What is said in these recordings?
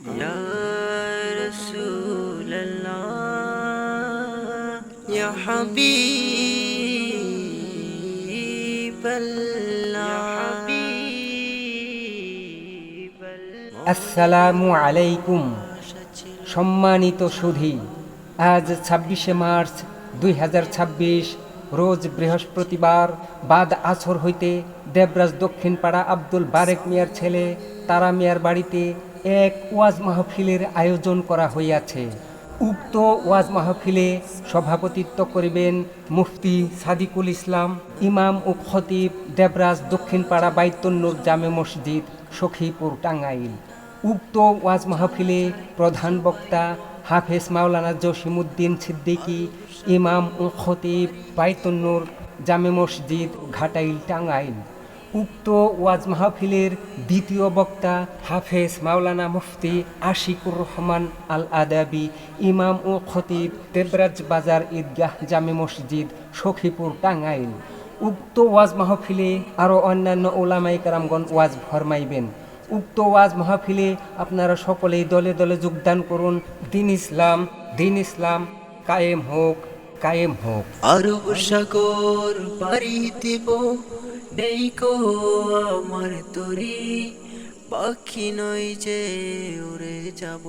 ইয়া রাসূলুল্লাহ ইয়া হাবিবাল্লাহ। আসসালামু আলাইকুম। সম্মানিত সুধী, আজ ২৬শে মার্চ ২০২৬, রোজ বৃহস্পতিবার, বাদ আসর হইতে দেবরাজ দক্ষিণ পাড়া আব্দুল বারেক মিয়ার ছেলে তারা মিয়ার বাড়িতে এক ওয়াজ মাহফিলের আয়োজন করা হইয়াছে। উক্ত ওয়াজ মাহফিলে সভাপতিত্ব করিবেন মুফতি সাদিকুল ইসলাম, ইমাম ও খতিব, দেবরাজ দক্ষিণ পাড়া বাইতুন্নুর জামে মসজিদ, সখীপুর, টাঙ্গাইল। উক্ত ওয়াজ মাহফিলে প্রধান বক্তা হাফেজ মাওলানা জসিমউদ্দিন সিদ্দিকী, ইমাম ও খতিব, বাইতুন্নুর জামে মসজিদ, ঘাটাইল, টাঙ্গাইল। উক্ত ওয়াজ মাহফিলের দ্বিতীয় বক্তা হাফেজ মাওলানা মুফতি আশিকুর রহমান আল আদাবি, ইমাম ও খতিব, দেবরাজ বাজার ঈদগাহ জামে মসজিদ, সখীপুর, টাঙ্গাইল। উক্ত ওয়াজ মাহফিলে আরও অন্যান্য ওলামায়ে কেরামগণ ওয়াজ ফরমাইবেন। উক্ত ওয়াজ মাহফিলে আপনারা সকলেই দলে দলে যোগদান করুন। দিন ইসলাম কায়েম হোক, কায়েম হোক। আরব সাগর পাড়ি দিব, নেইকো আমার তরি, পাখি নই যে উড়ে যাব,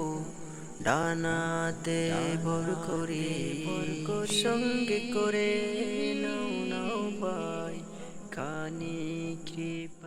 ডানাতে ভর করি। সঙ্গে করে নাও নাও ভাই, খানি কৃপা।